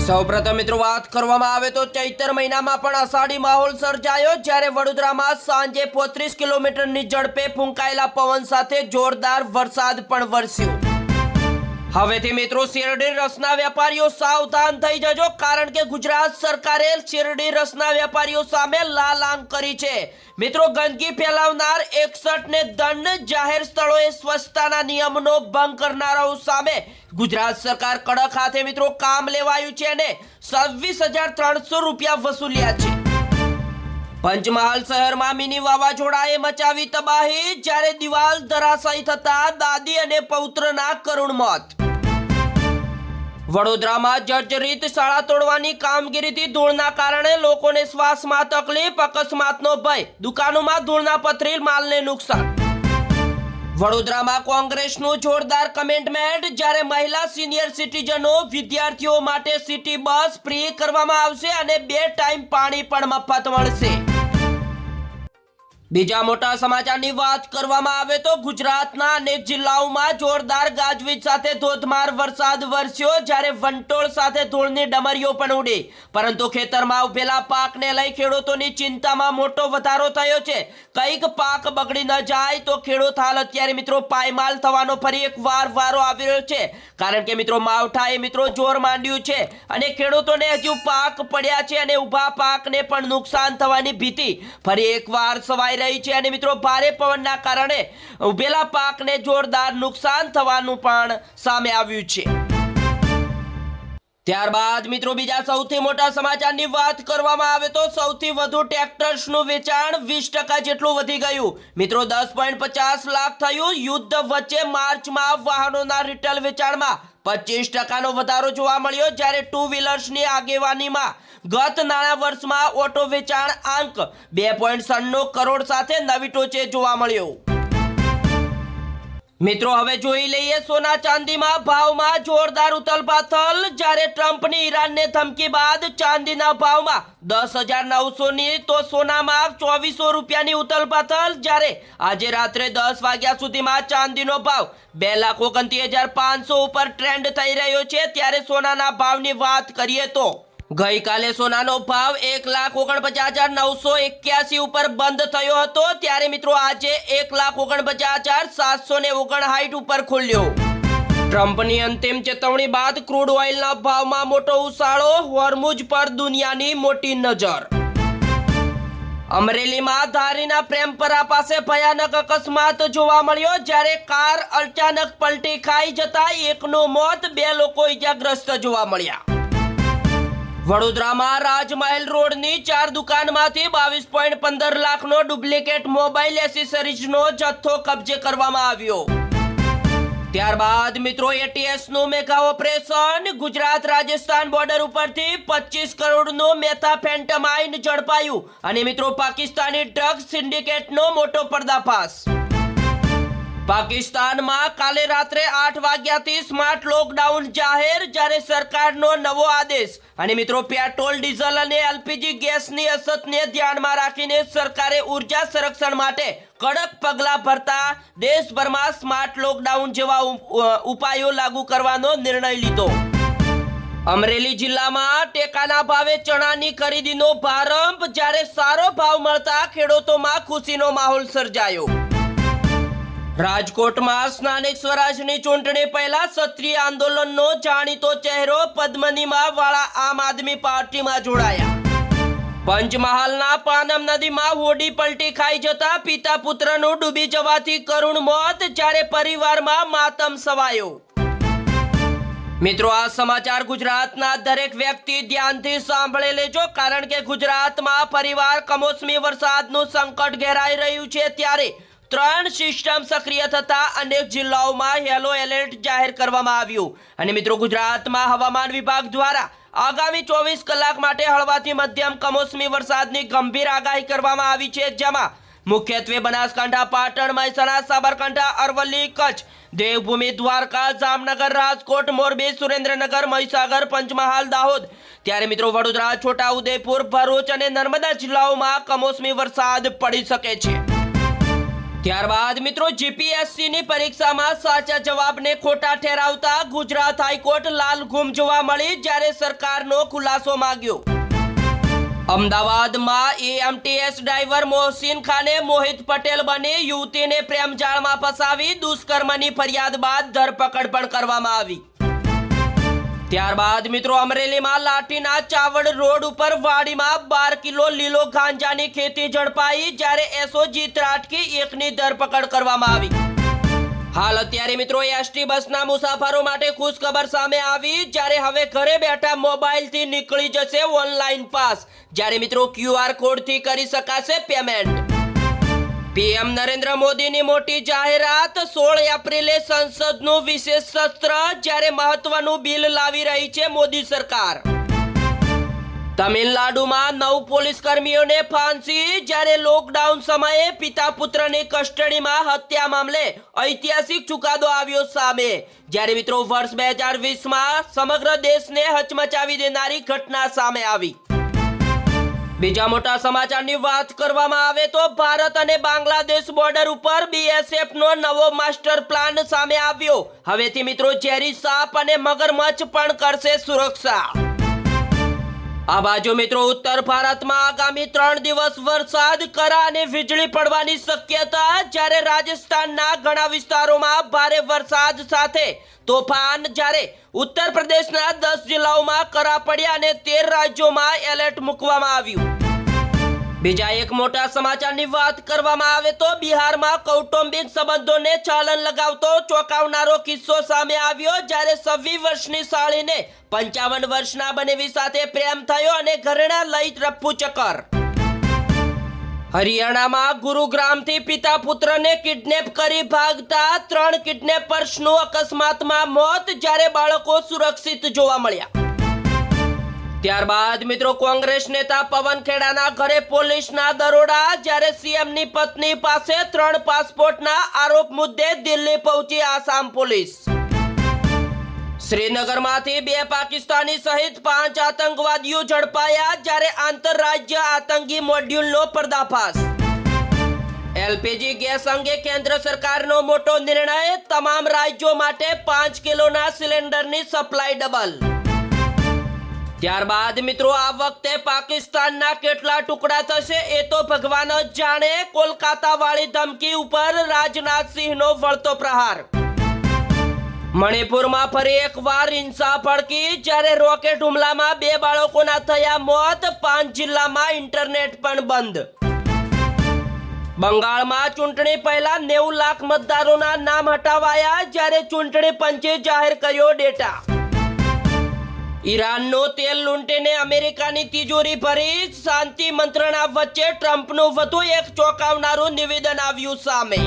સૌપ્રથમ મિત્રો વાત કરવામાં આવે તો ચૈત્ર મહિનામાં પણ અષાઢી માહોલ સર્જાયો, જ્યારે વડોદરામાં સાંજે 35 કિલોમીટરની ઝડપે ફૂંકાયેલા પવન સાથે જોરદાર વરસાદ પણ વરસ્યો। હવેથી મિત્રો શેરડી રસના વેપારીઓ સાવધાન થઈ જજો, કારણ કે ગુજરાત સરકારે શેરડી રસના વેપારીઓ સામે લાલ આંખ કરી છે। મિત્રો ગંદકી ફેલાવનાર 61 ને દંડ, જાહેર સ્થળોએ સ્વચ્છતાના નિયમનો ભંગ કરનારાઓ સામે ગુજરાત સરકાર કડક હાથે મિત્રો કામ લેવાયું છે અને 26,300 રૂપિયા વસૂલ્યા છે। પંચમહાલ શહેરમાં મિની વાવાઝોડાએ મચાવી તબાહી, જ્યારે દિવાલ ધરાશાયી થતા દાદી અને પૌત્રના કરુણ મોત। વડોદરામાં જર્જરિત શાળા તોડવાની કામગીરીથી ધૂળના કારણે લોકોને શ્વાસમાં તકલીફ, અકસ્માતનો ભય, દુકાનોમાં ધૂળના પથરી, માલને નુકસાન। વડોદરામાં કોંગ્રેસનું જોરદાર કમેન્ટમેન્ટ, જ્યારે મહિલા સિનિયર સિટીઝનો વિદ્યાર્થીઓ માટે સિટી બસ ફ્રી કરવામાં આવશે અને 2 ટાઈમ પાણી પણ મફત મળશે। બીજા મોટા સમાચારની વાત કરવામાં આવે તો ગુજરાતના અનેક જિલ્લાઓમાં જોરદાર ગાજવીજ સાથે ધોધમાર વરસાદ વરસ્યો, જ્યારે વંટોળ સાથે ધૂળની ડમરીઓ પણ ઉડી, પરંતુ ખેતરમાં ઉભેલા પાકને લઈ ખેડૂતોની ચિંતામાં મોટો વધારો થયો છે। કંઈક પાક બગડી ન જાય તો ખેડૂત હાલ અત્યારે મિત્રો પાયમાલ થવાનો ફરી એક વારો આવી રહ્યો છે, કારણ કે મિત્રો માવઠાએ મિત્રો જોર માંડ્યું છે અને ખેડૂતોને હજુ પાક પડ્યા છે અને ઊભા પાકને પણ નુકસાન થવાની ભીતિ ફરી એકવાર સવાઈ રહી છે અને મિત્રો ભારે પવનના કારણે ઉભેલા પાકને જોરદાર નુકસાન થવાનું પણ સામે આવ્યું છે। ત્યારબાદ મિત્રો બીજા સૌથી મોટા સમાચારની વાત કરવામાં આવે તો સૌથી વધુ ટ્રેક્ટર્સનું વેચાણ 20% જેટલું વધી ગયું। મિત્રો 10.50 લાખ થયું। યુદ્ધ વચ્ચે માર્ચમાં વાહનોના રિટેલ વેચાણમાં 25%નો વધારો જોવા મળ્યો, જ્યારે 2 વ્હીલર્સની આગેવાનીમાં ગત નાણાં વર્ષમાં ઓટો વેચાણ આંક 2.96 કરોડ સાથે નવી ટોચે જોવા મળ્યો। મિત્રો હવે જોઈ લઈએ સોના ચાંદીમાં ભાવમાં જોરદાર ઉથલપાથલ, જ્યારે ટ્રમ્પની ઈરાનને ધમકી બાદ ચાંદીના ભાવમાં 10,900ની તો સોનામાં 2400 રૂપિયાની ઉથલપાથલ, જ્યારે આજે રાત્રે 10 વાગ્યા સુધીમાં ચાંદીનો ભાવ 2,29,500 ઉપર ટ્રેન્ડ થઈ રહ્યો છે। ત્યારે સોનાના ભાવની વાત કરીએ તો ગઈકાલે સોનાનો ભાવ 1,49,981 ઉપર બંધ થયો હતો, ત્યારે મિત્રો આજે 1,49,759 ઉપર ખુલ્યો। ટ્રમ્પની અંતિમ ચેતવણી બાદ ક્રૂડ ઓઇલના ભાવમાં મોટો ઉછાળો, હોર્મુઝ પર દુનિયાની મોટી નજર। અમરેલીમાં ધારીના પ્રેમપરા પાસે ભયાનક અકસ્માત જોવા મળ્યો, જ્યારે કાર અચાનક પલટી ખાઈ જતા એકનું મોત, 2 લોકો ઇજાગ્રસ્ત જોવા મળ્યા। વડોદરામાં રાજમહેલ રોડની 4 દુકાનમાંથી 22.15 લાખનો ડુપ્લિકેટ મોબાઈલ એસેસરીઝનો જથ્થો કબજે કરવામાં આવ્યો। ત્યારબાદ મિત્રો એટીએસનું mega operation, Gujarat Rajasthan border ઉપરથી 25 કરોડનું મેથાફેન્ટામાઇન ઝડપાયું અને મિત્રો પાકિસ્તાની ડ્રગ્સ સિન્ડિકેટનો મોટો પર્દાફાશ। પાકિસ્તાનમાં કાલે રાત્રે 8 વાગ્યાથી સ્માર્ટ લોકડાઉન જાહેર, જ્યારે સરકારનો નવો આદેશ અને મિત્રો પેટ્રોલ, ડીઝલ અને એલપીજી ગેસની અછતને ધ્યાનમાં રાખીને સરકારે ઉર્જા સંરક્ષણ માટે કડક પગલાં ભરતા દેશભરમાં સ્માર્ટ લોકડાઉન જેવા ઉપાયો લાગુ કરવાનો નિર્ણય લીધો। અમરેલી જિલ્લામાં ટેકાના ભાવે ચણાની ખરીદીનો પ્રારંભ, જ્યારે સારો ભાવ મળતા ખેડૂતોમાં ખુશીનો માહોલ સર્જાયો। રાજકોટમાં સ્થાનિક સ્વરાજની ચૂંટણી પહેલા ક્ષત્રિય આંદોલનનો જાણીતો ચહેરો પદ્મનીમાં વાળા આમ આદમી પાર્ટીમાં જોડાયા। પંચમહાલના પાનમ નદીમાં હોડી પલટી ખાઈ જતા પિતા પુત્રનું ડૂબી જવાથી કરુણ મોત, જ્યારે પરિવારમાં માતમ છવાયો। મિત્રો આ સમાચાર ગુજરાતના દરેક વ્યક્તિ ધ્યાનથી સાંભળી લેજો, કારણ કે ગુજરાતમાં ફરીવાર કમોસમી વરસાદનું સંકટ ઘેરાઈ રહ્યું છે, ત્યારે 3 સિસ્ટમ સક્રિય થતા અનેક જિલ્લાઓમાં યેલો એલર્ટ જાહેર કરવામાં આવ્યું અને મિત્રો ગુજરાતમાં હવામાન વિભાગ દ્વારા આગામી 24 કલાક માટે હળવાથી મધ્યમ કમોસમી વરસાદની ગંભીર આગાહી કરવામાં આવી છે, જેમાં મુખ્યત્વે બનાસકાંઠા, પાટણ, મહેસાણા, સાબરકાંઠા, અરવલ્લી, કચ્છ, દેવભૂમિ, દ્વારકા, જામનગર, રાજકોટ, મોરબી, સુરેન્દ્રનગર, મહીસાગર, પંચમહાલ, દાહોદ, ત્યારે મિત્રો વડોદરા, છોટાઉદેપુર, ભરૂચ અને નર્મદા જિલ્લાઓમાં કમોસમી વરસાદ પડી શકે છે। ત્યારબાદ મિત્રો જીપીએસસી ની પરીક્ષામાં સાચા જવાબને ખોટા ઠેરાવતા ગુજરાત હાઈકોર્ટ લાલ ગુમ જોવા મળી, જ્યારે સરકારનો ખુલાસો માંગ્યો. અમદાવાદમાં એએમટીએસ ડ્રાઈવર મોહસિન ખાને મોહિત પટેલ બની યુવતીને પ્રેમજાળમાં ફસાવી દુષ્કર્મની ફરિયાદ બાદ ધરપકડ પણ કરવામાં આવી. ત્યારબાદ મિત્રો અમરેલીમાં લાઠીના ચાવડ રોડ ઉપર વાડીમાં 12 કિલો લીલો ગાંજાની ખેતી ઝડપાઈ, જ્યારે એસઓજી ત્રાટકી એકની ધરપકડ કરવામાં આવી. હાલ અત્યારે મિત્રો એસટી બસના મુસાફરો માટે ખુશખબર સામે આવી, જ્યારે હવે ઘરે બેઠા મોબાઈલથી નીકળી જશે ઓનલાઈન પાસ, જ્યારે મિત્રો QR કોડથી કરી શકાશે પેમેન્ટ. પીએમ નરેન્દ્ર મોદીની મોટી જાહેરાત, 16 એપ્રિલે સંસદનું વિશેષ સત્ર, જ્યારે મહત્વનું બિલ લાવી રહી છે મોદી સરકાર. તમિલનાડુમાં 9 પોલીસ કર્મીઓને ફાંસી, જ્યારે લોકડાઉન સમયે પિતા પુત્રની કસ્ટડીમાં હત્યા મામલે ઐતિહાસિક ચુકાદો આવ્યો સામે, જ્યારે મિત્રો વર્ષ 2020માં સમગ્ર દેશને હચમચાવી દેનારી ઘટના સામે આવી. બીજા મોટા સમાચારની વાત કરવામાં આવે તો ભારત અને બાંગ્લાદેશ બોર્ડર ઉપર BSFનો નવો માસ્ટર પ્લાન સામે આવ્યો. હવેથી મિત્રો ઝેરી સાપ અને મગરમચ્છ પણ કરશે સુરક્ષા. આ બાજુ મિત્રો ઉત્તર ભારતમાં આગામી 3 દિવસ વરસાદ, કરા અને વીજળી પડવાની શક્યતા, જ્યારે રાજસ્થાનના ઘણા વિસ્તારોમાં ભારે વરસાદ સાથે તોફાન, જ્યારે ઉત્તર પ્રદેશના 10 જિલ્લાઓમાં કરા પડ્યા અને 13 રાજ્યોમાં એલર્ટ મૂકવામાં આવ્યું. બીજા એક મોટા સમાચારની વાત કરવામાં આવે તો બિહારમાં કૌટુંબિક સંબંધોને ચાલન લગાવતો ચોંકાવનારો કિસ્સો સામે આવ્યો, જ્યારે 26 વર્ષની સાળીને 55 વર્ષના બનેવી સાથે પ્રેમ થયો અને ઘરેણા લઈ રફ્ફુ ચક્કર. હરિયાણામાં ગુરુગ્રામથી પિતા પુત્રને કિડનેપ કરી ભાગતા 3 કિડનેપર્સનું અકસ્માતમાં મોત, જ્યારે બાળકો સુરક્ષિત જોવા મળ્યા. ત્યારબાદ મિત્રો કોંગ્રેસ નેતા પવન ખેડાના ઘરે પોલીસના દરોડા, જ્યારે સીએમની પત્ની પાસે 3 પાસપોર્ટના આરોપ મુદ્દે દિલ્હી પહોંચી આસામ પોલીસ. શ્રીનગરમાંથી 2 પાકિસ્તાની સહિત 5 આતંકવાદીઓ ઝડપાયા, જ્યારે આંતરરાજ્ય આતંકી મોડ્યુલનો પર્દાફાશ. LPG ગેસ અંગે કેન્દ્ર સરકારનો મોટો નિર્ણય, તમામ રાજ્યો માટે 5 કિલોના સિલિન્ડરની સપ્લાય ડબલ. ત્યારબાદ મિત્રો આ વખતે પાકિસ્તાનના કેટલા ટુકડા થશે એ તો ભગવાન જ જાણે. કોલકાતા વાળી ધમકી ઉપર રાજનાથસિંહનો વળતો પ્રહાર. મણિપુરમાં ફરી એકવાર હિંસા ભડકી, જ્યારે રોકેટ હુમલામાં 2 બાળકોના થયા મોત, 5 જિલ્લામાં ઇન્ટરનેટ પણ બંધ. બંગાળમાં ચૂંટણી પહેલા 90 લાખ મતદારોના નામ હટાવાયા, જ્યારે ચૂંટણી પંચે જાહેર કર્યો ડેટા. ઈરાનનું તેલ લૂંટીને અમેરિકાની તિજોરી ભરી, શાંતિ મંત્રણા વચ્ચે ટ્રમ્પનું વધુ એક ચોંકાવનારું નિવેદન આવ્યું સામે.